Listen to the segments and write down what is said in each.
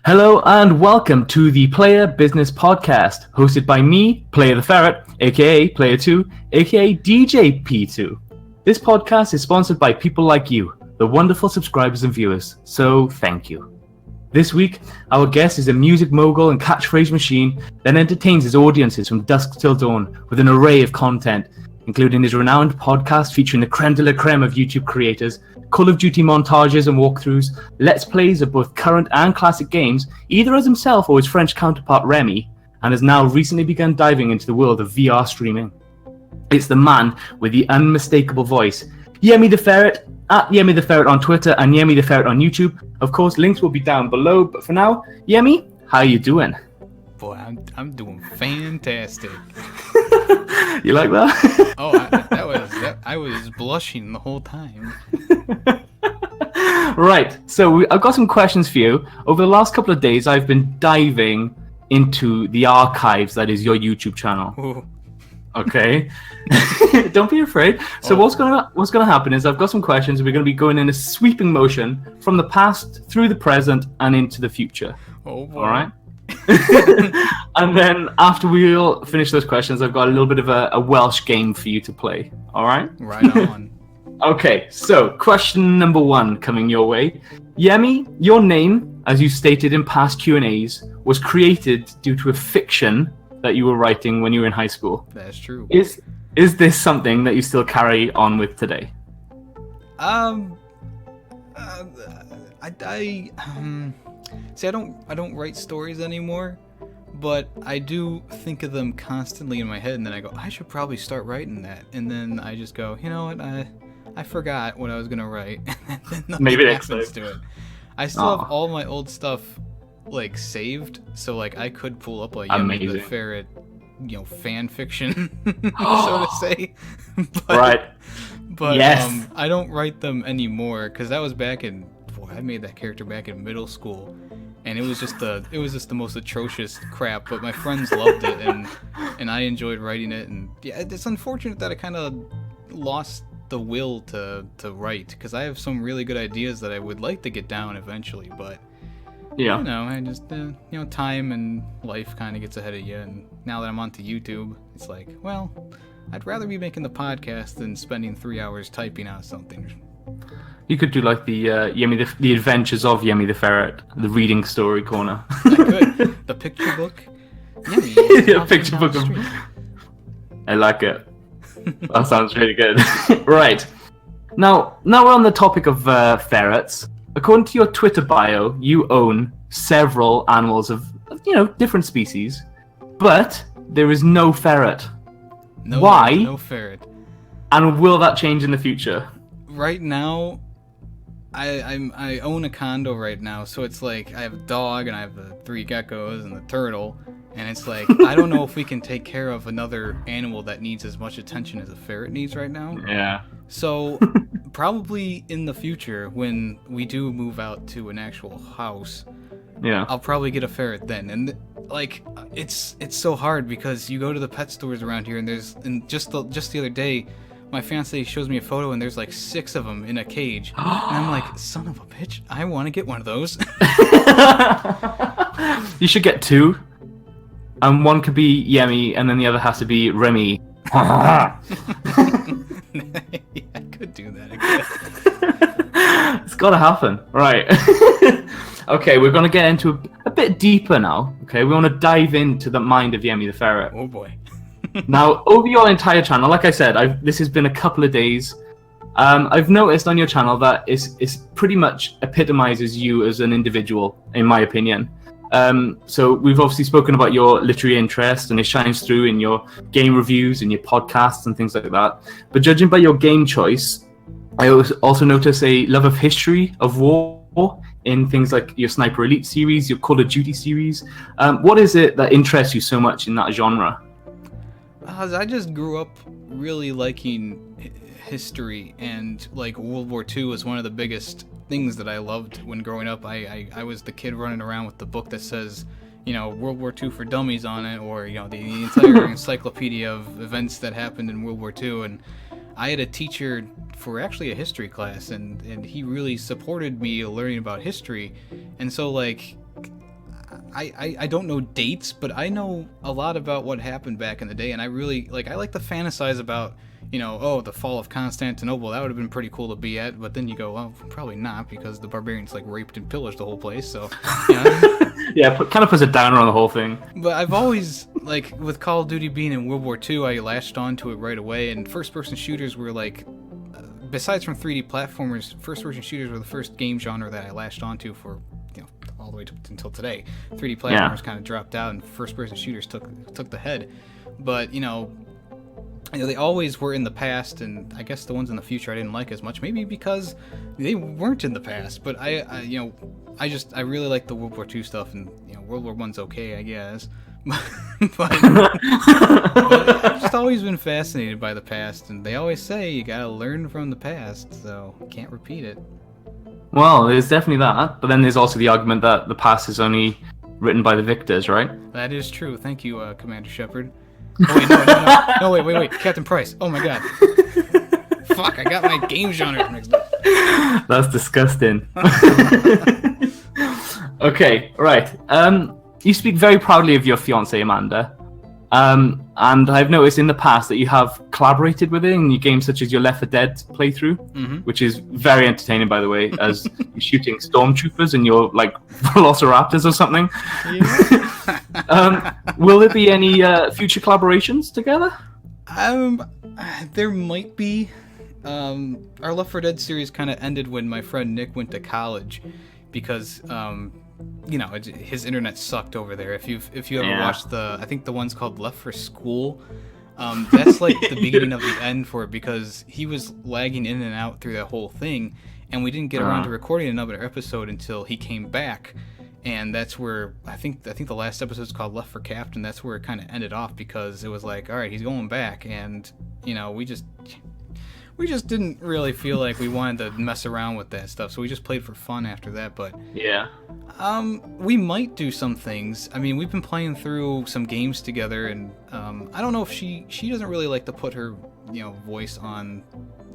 Hello and welcome to the Player Business Podcast, hosted by me, Player the Ferret, aka Player2, aka DJ P2. This podcast is sponsored by people like you, the wonderful subscribers and viewers, so thank you. This week, our guest is a music mogul and catchphrase machine that entertains his audiences from dusk till dawn with an array of content, including his renowned podcast featuring the creme de la creme of YouTube creators, Call of Duty montages and walkthroughs, Let's Plays of both current and classic games, either as himself or his French counterpart Remy, and has now recently begun diving into the world of VR streaming. It's the man with the unmistakable voice, Yemmy the Ferret, at Yemmy the Ferret on Twitter and Yemmy the Ferret on YouTube. Of course, links will be down below, but for now, Yemmy, how you doing? Boy, I'm doing fantastic. You like that? I was blushing the whole time. Right, so I've got some questions for you. Over the last couple of days, I've been diving into the archives that is your YouTube channel. Ooh. Okay, don't be afraid. So what's gonna happen is I've got some questions. We're gonna be going in a sweeping motion from the past through the present and into the future. Oh boy. All right. And then after we all finish those questions, I've got a little bit of a Welsh game for you to play. All right? Right on. Okay, so question number 1 coming your way. Yemmy, your name, as you stated in past Q&As, was created due to a fiction that you were writing when you were in high school. That's true. Is this something that you still carry on with today? See, I don't write stories anymore, but I do think of them constantly in my head, and then I go, I should probably start writing that, and then I just go, you know what, I forgot what I was gonna write, and then Maybe nothing next happens to it. I still have all my old stuff like saved, so like I could pull up a Yemmy the Ferret, fan fiction, so to say. Right. But yes. I don't write them anymore because that was back in. I made that character back in middle school, and it was just the most atrocious crap. But my friends loved it, and I enjoyed writing it. And yeah, it's unfortunate that I kind of lost the will to write because I have some really good ideas that I would like to get down eventually. But yeah, I just time and life kind of gets ahead of you. And now that I'm onto YouTube, it's like, well, I'd rather be making the podcast than spending 3 hours typing out something. You could do like the Yemmy the Adventures of Yemmy the Ferret, the reading story corner. I could. The picture book. Yemmy. Yeah, picture book. I like it. That sounds really good. Right. Now we're on the topic of ferrets. According to your Twitter bio, you own several animals of different species, but there is no ferret. No, why? No ferret. And will that change in the future? Right now, I own a condo right now, so it's like I have a dog and I have the 3 geckos and the turtle, and it's like I don't know if we can take care of another animal that needs as much attention as a ferret needs right now. Yeah. So probably in the future when we do move out to an actual house, yeah, I'll probably get a ferret then. And like it's so hard because you go to the pet stores around here and just the other day, my fiance shows me a photo and there's like 6 of them in a cage. And I'm like, son of a bitch, I want to get one of those. You should get 2. And one could be Yemmy and then the other has to be Remy. Yeah, I could do that, I guess. It's gotta happen. Right. Okay, we're gonna get into a bit deeper now. Okay, we want to dive into the mind of Yemmy the Ferret. Oh boy. Now, over your entire channel, like I said, this has been a couple of days. I've noticed on your channel that it's pretty much epitomizes you as an individual, in my opinion. So we've obviously spoken about your literary interest, and it shines through in your game reviews and your podcasts and things like that. But judging by your game choice, I also notice a love of history, of war, in things like your Sniper Elite series, your Call of Duty series. What is it that interests you so much in that genre? I just grew up really liking history, and like World War II was one of the biggest things that I loved when growing up. I was the kid running around with the book that says, World War II for Dummies on it, or the entire encyclopedia of events that happened in World War II. And I had a teacher for actually a history class, and he really supported me learning about history. And so like I don't know dates, but I know a lot about what happened back in the day, and I like to fantasize about, the fall of Constantinople. That would have been pretty cool to be at, but then you go, well, probably not, because the barbarians like raped and pillaged the whole place. So yeah, kind of puts a downer on the whole thing. But I've always, like, with Call of Duty being in World War II, I latched onto it right away, and first-person shooters were like, besides from 3D platformers, first-person shooters were the first game genre that I latched onto for, all the way until today. 3D platformers kind of dropped out, and first-person shooters took the head. But they always were in the past, and I guess the ones in the future I didn't like as much. Maybe because they weren't in the past. But I really like the World War II stuff, and World War I's okay, I guess. but I've just always been fascinated by the past, and they always say you gotta learn from the past, so you can't repeat it. Well, there's definitely that, but then there's also the argument that the past is only written by the victors, right? That is true. Thank you, Commander Shepard. Oh, wait, no, wait, Captain Price. Oh my god. Fuck, I got my game genre mixed up. That's disgusting. Okay, right. You speak very proudly of your fiancée, Amanda. And I've noticed in the past that you have collaborated with her in your games such as your Left 4 Dead playthrough, which is very entertaining, by the way, as you're shooting stormtroopers and you're like velociraptors or something. Yeah. Will there be any future collaborations together? There might be. Our Left 4 Dead series kind of ended when my friend Nick went to college because his internet sucked over there. If you ever watched I think the one's called Left for School, that's like the beginning of the end for it, because he was lagging in and out through that whole thing, and we didn't get around to recording another episode until he came back, and that's where I think the last episode is called Left for Captain. That's where it kind of ended off, because it was like, all right, he's going back, and we just didn't really feel like we wanted to mess around with that stuff, so we just played for fun after that. But we might do some things. I mean, we've been playing through some games together, and I don't know if she doesn't really like to put her voice on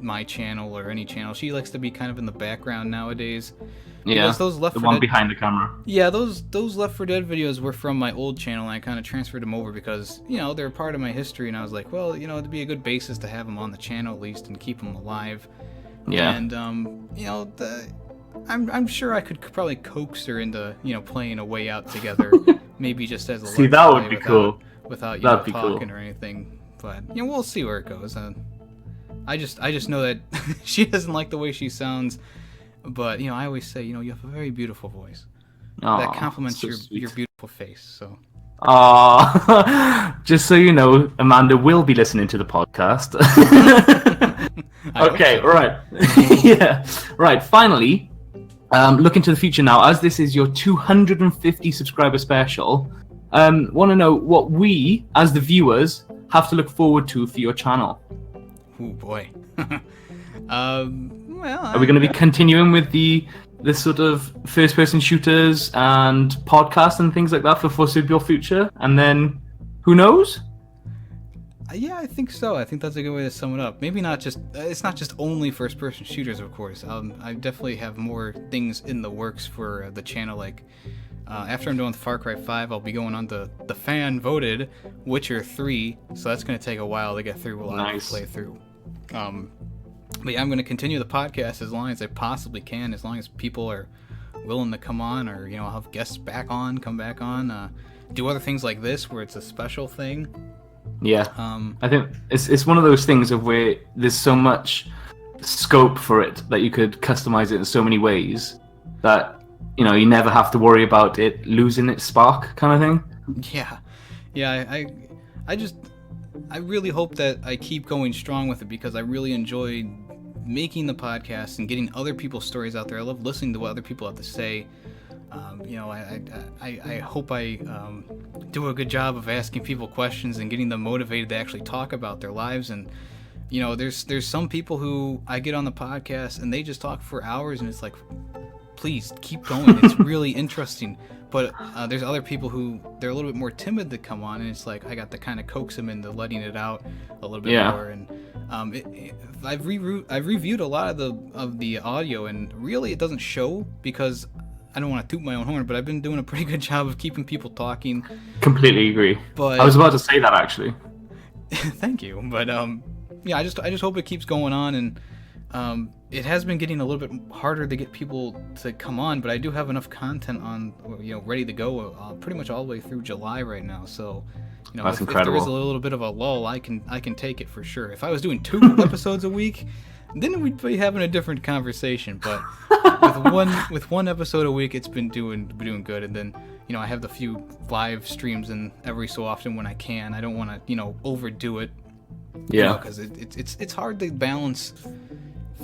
my channel or any channel. She likes to be kind of in the background nowadays. Yeah, those Left 4 the one Dead, behind the camera. Yeah, those Left 4 Dead videos were from my old channel, and I kind of transferred them over because, they're part of my history, and I was like, well, it'd be a good basis to have them on the channel at least and keep them alive. Yeah. And, I'm sure I could probably coax her into, playing a way out together, maybe just as a See, that would be cool. Without That'd talking cool. or anything. But, we'll see where it goes. I just know that she doesn't like the way she sounds. But, I always say, you have a very beautiful voice. That complements so your beautiful face, so. Just so you know, Amanda will be listening to the podcast. Okay, so. Right. Yeah. Right, finally, looking to the future now, as this is your 250 subscriber special, want to know what we, as the viewers, have to look forward to for your channel. Oh, boy. Are we going to be continuing with this sort of first-person shooters and podcasts and things like that for foreseeable future? And then, who knows? Yeah, I think so. I think that's a good way to sum it up. Maybe it's not just only first-person shooters, of course. I definitely have more things in the works for the channel. Like, after I'm done with Far Cry 5, I'll be going on to the fan-voted Witcher 3. So that's going to take a while to get through. We'll play through. But yeah, I'm going to continue the podcast as long as I possibly can, as long as people are willing to come on, or, I'll have guests come back on, do other things like this where it's a special thing. Yeah. I think it's one of those things of where there's so much scope for it that you could customize it in so many ways that, you never have to worry about it losing its spark kind of thing. Yeah. Yeah, I really hope that I keep going strong with it, because I really enjoy making the podcast and getting other people's stories out there. I love listening to what other people have to say. I hope I do a good job of asking people questions and getting them motivated to actually talk about their lives. And there's some people who I get on the podcast and they just talk for hours, and it's like, please keep going. It's really interesting. But there's other people who they're a little bit more timid to come on, and it's like I got to kind of coax them into letting it out a little bit more. And I've reviewed a lot of the audio, and really it doesn't show, because I don't want to toot my own horn, but I've been doing a pretty good job of keeping people talking. Completely agree. But I was about to say that actually. thank you. But yeah, I just hope it keeps going on, and it has been getting a little bit harder to get people to come on, but I do have enough content on, ready to go pretty much all the way through July right now. So, That's if incredible. there is a little bit of a lull, I can take it for sure. If I was doing 2 episodes a week, then we'd be having a different conversation. But with one episode a week, it's been doing good. And then I have the few live streams, and every so often when I can, I don't want to overdo it. Yeah. Because it's hard to balance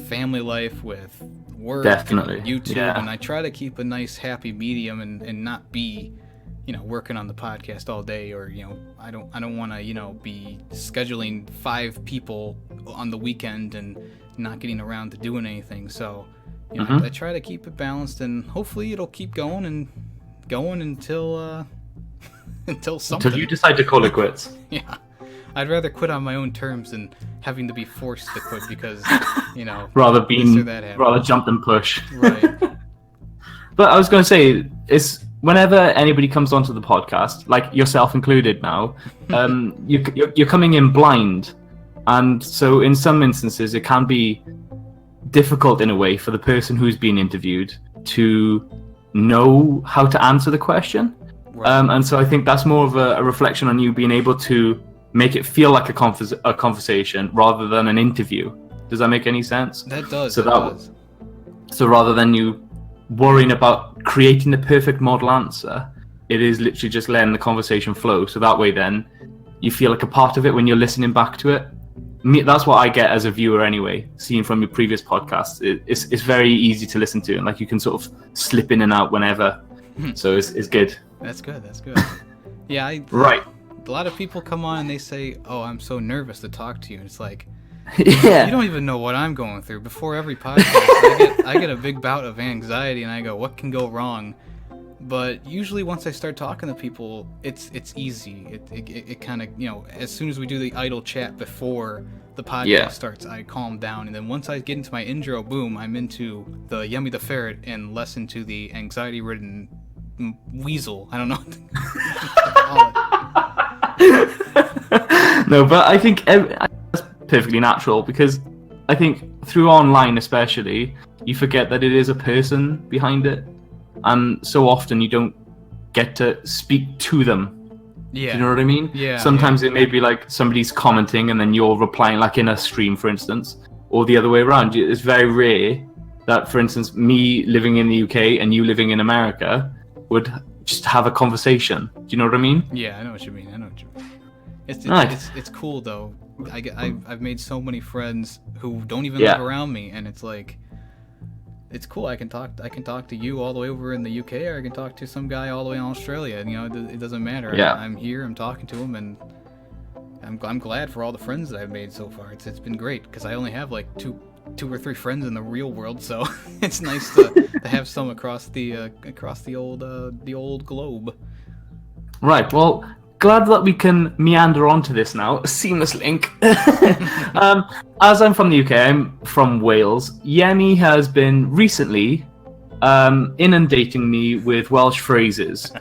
family life with work, Definitely. and YouTube, Yeah. and I try to keep a nice happy medium and not be working on the podcast all day, or I don't want to be scheduling 5 people on the weekend and not getting around to doing anything. So I try to keep it balanced, and hopefully it'll keep going until something. Until you decide to call it quits. Yeah, I'd rather quit on my own terms than having to be forced to quit because rather jump than push. Right. But I was going to say, it's whenever anybody comes onto the podcast, like yourself included now, you're coming in blind, and so in some instances it can be difficult in a way for the person who's being interviewed to know how to answer the question. Right. And so I think that's more of a reflection on you being able to make it feel like a conversation rather than an interview. Does that make any sense? That does. So rather than you worrying about creating the perfect model answer, it is literally just letting the conversation flow. So that way then you feel like a part of it when you're listening back to it. That's what I get as a viewer anyway, seeing from your previous podcasts. It's very easy to listen to, and like you can sort of slip in and out whenever. So it's good. That's good. Yeah, Right. A lot of people come on and they say, "Oh, I'm so nervous to talk to you," and it's like, Yeah. you don't even know what I'm going through. Before every podcast, I get a big bout of anxiety, and I go, "What can go wrong?" But usually, once I start talking to people, it's easy. It kind of as soon as we do the idle chat before the podcast starts, I calm down, and then once I get into my intro, boom, I'm into the Yemmy the Ferret and less into the anxiety-ridden weasel. I don't know what to call it. No, but I think that's perfectly natural, because I think through online especially, you forget that it is a person behind it, and so often you don't get to speak to them. Yeah. Do you know what I mean? Yeah. Sometimes it may be like somebody's commenting and then you're replying, like in a stream, for instance, or the other way around. It's very rare that, for instance, me living in the UK and you living in America would just have a conversation. Do you know what I mean? Yeah, I know what you mean. It's cool though. I've made so many friends who don't even live around me, and it's like, it's cool. I can talk to you all the way over in the UK, or I can talk to some guy all the way in Australia. It doesn't matter. Yeah. I'm here. I'm talking to him, and I'm glad for all the friends that I've made so far. It's been great, because I only have like two or three friends in the real world, so it's nice to have some across the old globe. Right. Well, glad that we can meander onto this now. A seamless link. As I'm from the UK, I'm from Wales. Yemmy has been recently inundating me with Welsh phrases.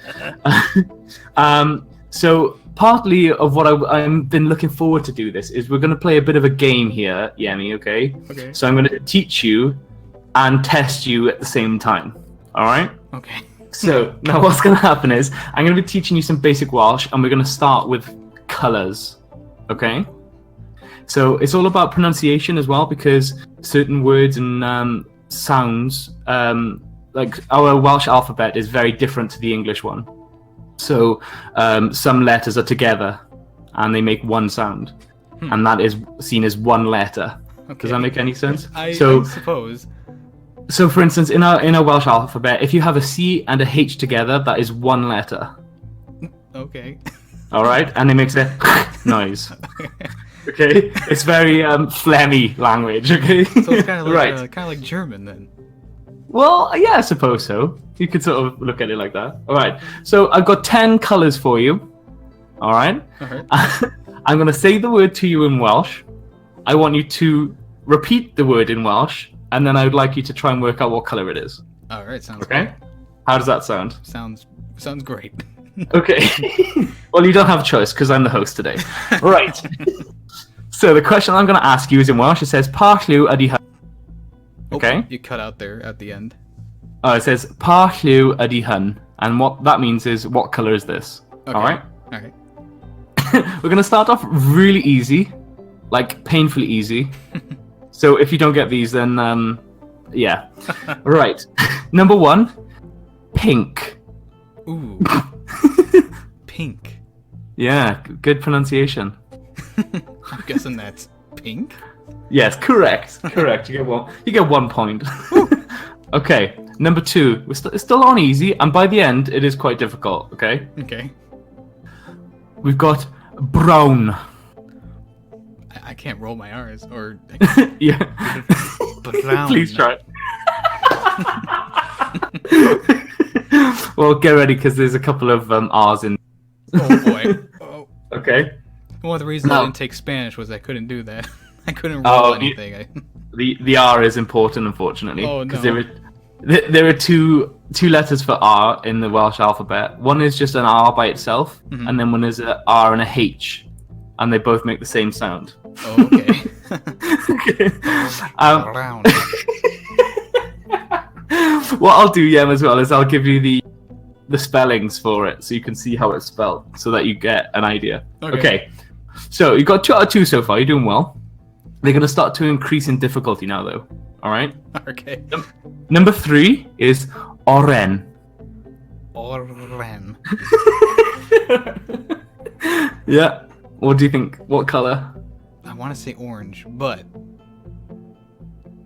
So partly of what I've been looking forward to do this is we're going to play a bit of a game here, Yemmy, okay? Okay. So I'm going to teach you and test you at the same time, all right? Okay. So now what's going to happen is I'm going to be teaching you some basic Welsh, and we're going to start with colours, okay? So it's all about pronunciation as well, because certain words and sounds, like our Welsh alphabet is very different to the English one. So some letters are together and they make one sound, and that is seen as one letter. Okay. Does that make any sense? I suppose. So, for instance, in our Welsh alphabet, if you have a C and a H together, that is one letter. Okay. All right, and it makes a noise. Okay, it's very phlegmy language. Okay. So it's kind of like right. kind of like German then. Well, yeah, I suppose so. You could sort of look at it like that. All right. So I've got 10 colours for you. All right. I'm going to say the word to you in Welsh. I want you to repeat the word in Welsh, and then I would like you to try and work out what colour it is. All right. Sounds okay. Good. How does that sound? Sounds great. Okay. Well, you don't have a choice because I'm the host today. Right. So the question I'm going to ask you is in Welsh. It says pa lliw ydy hyn. Okay. You cut out there at the end. Oh, it says pa lliw ydy hyn, and what that means is what color is this? Okay. All right. All right. We're going to start off really easy, like painfully easy. So if you don't get these, then yeah. Right. Number 1, pink. Ooh. Pink. Yeah, good pronunciation. I'm guessing that's pink. Yes, correct. Correct. You get 1 point. Okay. Number 2. It's still on easy, and by the end, it is quite difficult. Okay. Okay. We've got brown. I can't roll my R's or. Yeah. Brown. Please try. Well, get ready because there's a couple of R's in. Oh boy. Oh. Okay. One of the reasons I didn't take Spanish was I couldn't do that. I couldn't roll anything. The R is important, unfortunately. Oh no. Because there are two letters for R in the Welsh alphabet. One is just an R by itself, and then one is an R and a H, and they both make the same sound. Oh, okay. Okay. Brown. What I'll do, Yem, as well, is I'll give you the spellings for it, so you can see how it's spelled, so that you get an idea. Okay. So you've got 2 out of 2 so far. You're doing well. They're going to start to increase in difficulty now, though. All right. Okay. Number 3 is oren. Oren. Yeah. What do you think? What color? I want to say orange, but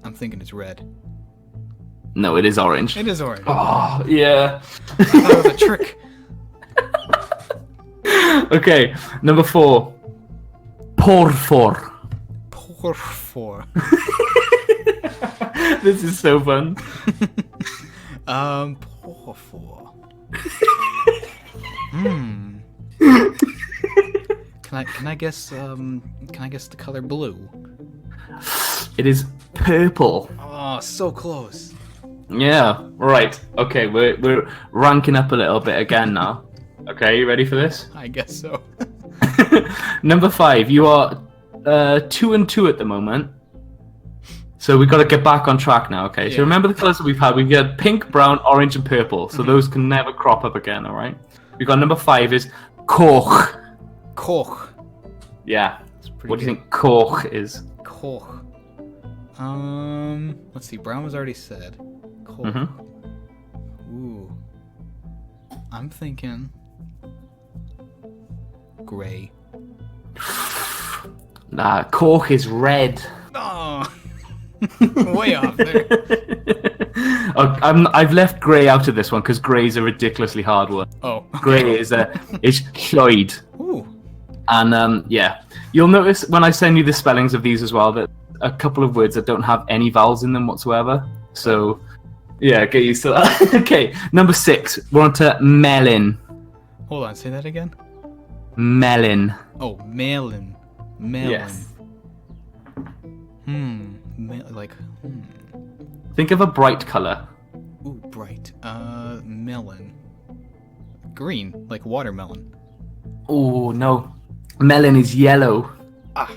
I'm thinking it's red. No, it is orange. It is orange. Oh, yeah. I thought it was a trick. Okay. Number 4. Porfor. Porfor. This is so fun. Porfor. Can I guess the color blue? It is purple. Oh, so close. Yeah. Right. Okay. We're ranking up a little bit again now. Okay. You ready for this? I guess so. Number 5. You are 2 and 2 at the moment. So we've got to get back on track now. Okay. Yeah. So remember the colors that we've had. We've got pink, brown, orange, and purple. So those can never crop up again. All right. We've got number 5 is coch. Koch. Yeah. What do you good. think coch is? Koch. Let's see. Brown was already said. Koch. Ooh. I'm thinking gray. Nah, coch is red. Oh. Way off there. I've left grey out of this one because grey is a ridiculously hard one. Oh. Grey is llwyd. Ooh. And yeah, you'll notice when I send you the spellings of these as well that a couple of words that don't have any vowels in them whatsoever. So yeah, get used to that. Okay, number 6. We're on to melon. Hold on, say that again. Melon. Oh, melon. Melon. Yes. Think of a bright color. Ooh, bright. Melon. Green, like watermelon. Oh no, melon is yellow. Ah,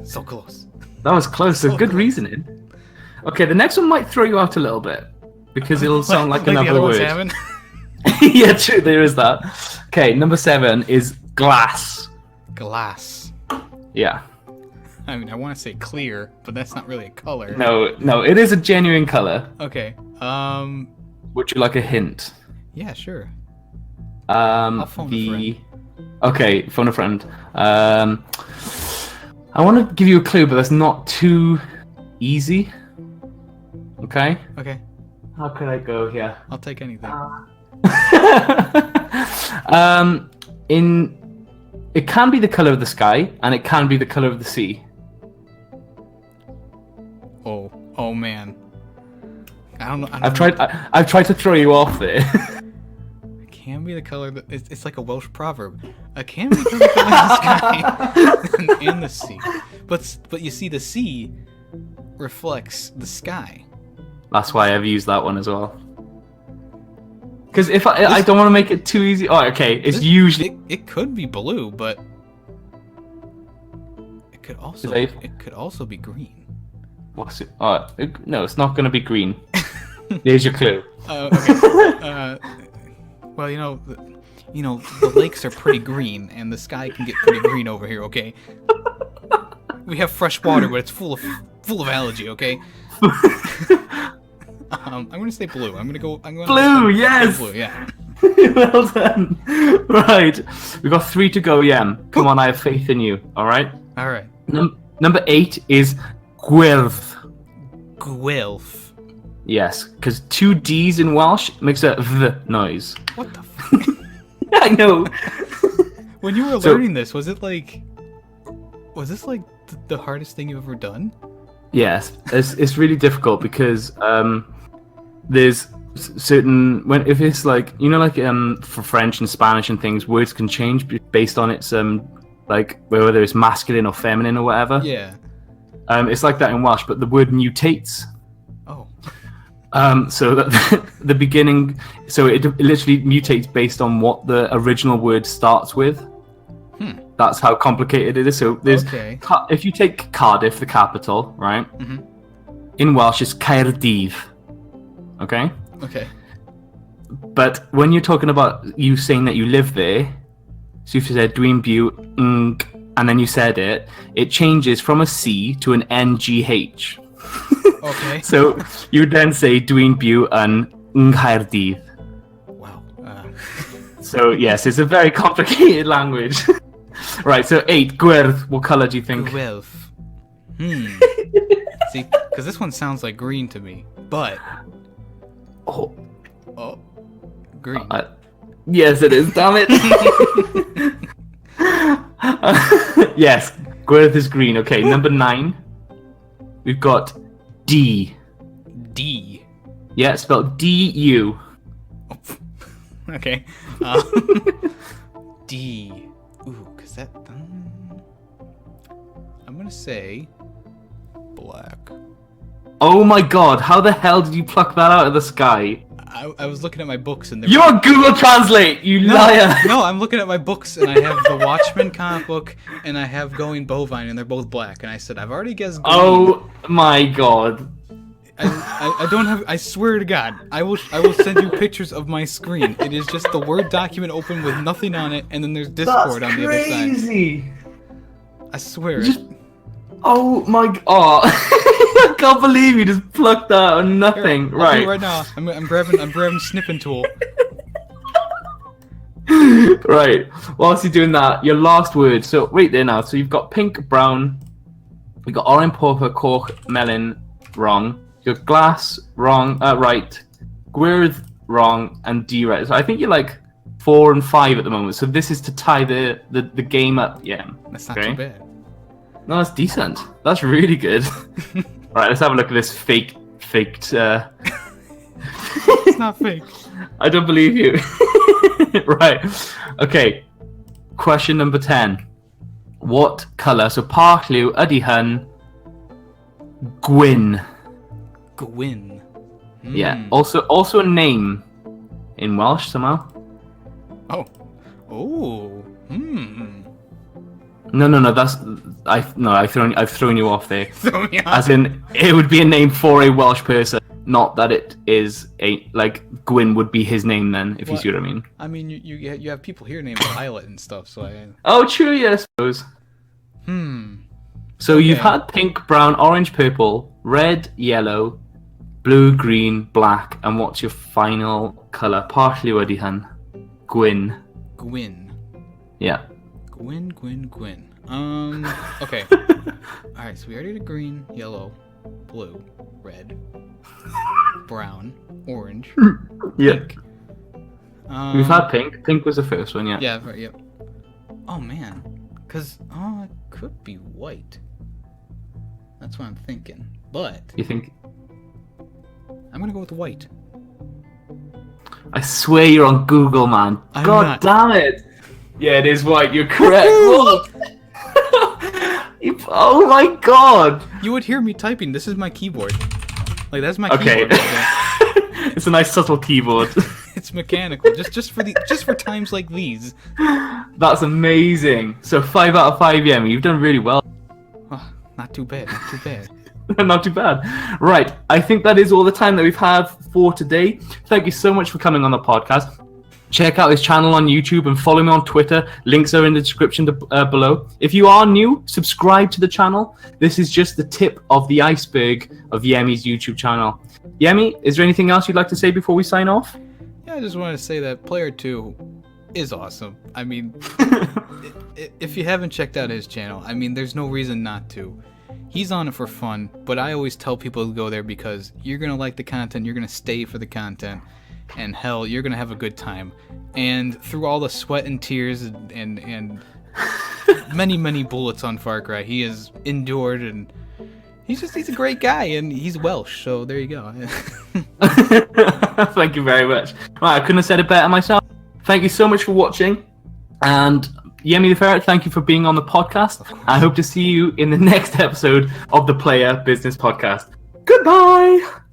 so close. That was close. So good reasoning. Okay, the next one might throw you out a little bit because it'll sound like another the other word. ones Yeah, true. There is that. Okay, number 7 is glass. Glass. Yeah. I mean, I want to say clear, but that's not really a color. No, it is a genuine color. Okay. Would you like a hint? Yeah, sure. I'll phone a friend. Okay, phone a friend. I want to give you a clue, but that's not too easy. Okay. Okay. How can I go here? I'll take anything. It can be the color of the sky, and it can be the color of the sea. Oh man. I don't know. I've tried to throw you off there. It can be the color. It's like a Welsh proverb. It can be the color of the sky and the sea. But you see, the sea reflects the sky. That's why I've used that one as well. Because if I don't want to make it too easy. Oh, okay. It's usually it could be blue, but it could also be green. What's it? No, it's not going to be green. There's your clue. Okay. Well, the lakes are pretty green, and the sky can get pretty green over here. Okay. We have fresh water, but it's full of algae. Okay. I'm gonna say blue. I'm gonna blue. Yes. Blue. Yeah. Well done. Right. We've got 3 to go, Yem. Come on, I have faith in you. All right. All right. Number 8 is gwyrth. Gwylf. Yes, because 2 D's in Welsh makes a V noise. What the fuck? I know. When you were learning this, was this like the hardest thing you've ever done? Yes, it's really difficult because there's certain if it's like for French and Spanish and things, words can change based on its like whether it's masculine or feminine or whatever. Yeah. It's like that in Welsh, but the word mutates. Oh. So that the beginning, so it literally mutates based on what the original word starts with. That's how complicated it is. So there's if you take Cardiff, the capital, right? Mm-hmm. In Welsh, it's Caerdydd. Okay. Okay. But when you're talking about you saying that you live there, so if you said dwi'n byw and then you said it changes from a C to an NGH. Okay. So you would then say dwi'n byw yn Nghaerdydd. Wow. So yes, it's a very complicated language. Right, so 8, gwyrth. What color do you think? Gwylf. See, because this one sounds like green to me, but... Oh. Green. Yes, it is, damn it. Yes, gwyrth is green. Okay, number 9. We've got D. D. Yeah, spelled D-U. Oh. Okay. D. Ooh, cause that... I'm gonna say... black. Oh my god, how the hell did you pluck that out of the sky? I was looking at my books and... You're on Google Translate, you liar! No, I'm looking at my books and I have the Watchmen comic book and I have Going Bovine and they're both black. And I said, I've already guessed green. Oh my god. I don't have... I swear to God, I will send you pictures of my screen. It is just the Word document open with nothing on it, and then there's Discord on the other side. That's crazy! I swear. Oh my god. Oh. I can't believe you just plucked that out of nothing. Here, right. Right now. I'm grabbing snipping tool. Right. Whilst you're doing that, your last word. So wait there now. So you've got pink, brown. You've got orange, purple, cork, melon, wrong. You've got glass, wrong, right. Gwyrth, wrong, and D right. So I think you're like 4 and 5 at the moment. So this is to tie the game up. Yeah. That's not too bad. No, that's decent. That's really good. Right, let's have a look at this faked. It's not fake. I don't believe you. Right. Okay. Question number 10. What colour? So parkliw ydy hyn gwyn. Gwyn. Yeah. Also a name in Welsh somehow. Oh. Oh. No. I've thrown you off there. Throw me off. As in, it would be a name for a Welsh person, not that it is Gwyn would be his name then, if you see what I mean. I mean, you have people here named Violet and stuff, so I. Oh, true. Yeah, I suppose. So you've had pink, brown, orange, purple, red, yellow, blue, green, black, and what's your final colour? Parkliw ydy hyn gwyn. Gwyn. Yeah. Gwyn. Okay. Alright, so we already did green, yellow, blue, red, brown, orange, pink. We've had pink. Pink was the first one, yeah. Yeah, right, yep. Oh, man. Because, it could be white. That's what I'm thinking. But... You think... I'm gonna go with white. I swear you're on Google, man. God damn it! Yeah, it is white. You're correct. Oh my god! You would hear me typing. This is my keyboard. Like, that's my keyboard. It's a nice subtle keyboard. It's mechanical, just for times like these. That's amazing. So 5 out of 5, Yemmy. You've done really well. Oh, not too bad. Not too bad. Right. I think that is all the time that we've had for today. Thank you so much for coming on the podcast. Check out his channel on YouTube and follow me on Twitter. Links are in the description below. If you are new, subscribe to the channel. This is just the tip of the iceberg of Yemmy's YouTube channel. Yemmy, is there anything else you'd like to say before we sign off? Yeah, I just wanted to say that Player2 is awesome. I mean, if you haven't checked out his channel, I mean, there's no reason not to. He's on it for fun, but I always tell people to go there because you're going to like the content, you're going to stay for the content, and hell, you're going to have a good time. And through all the sweat and tears and many, many bullets on Far Cry, he has endured, and he's a great guy, and he's Welsh, so there you go. Thank you very much. Right, I couldn't have said it better myself. Thank you so much for watching, and Yemmy the Ferret, thank you for being on the podcast. I hope to see you in the next episode of the Player Business Podcast. Goodbye!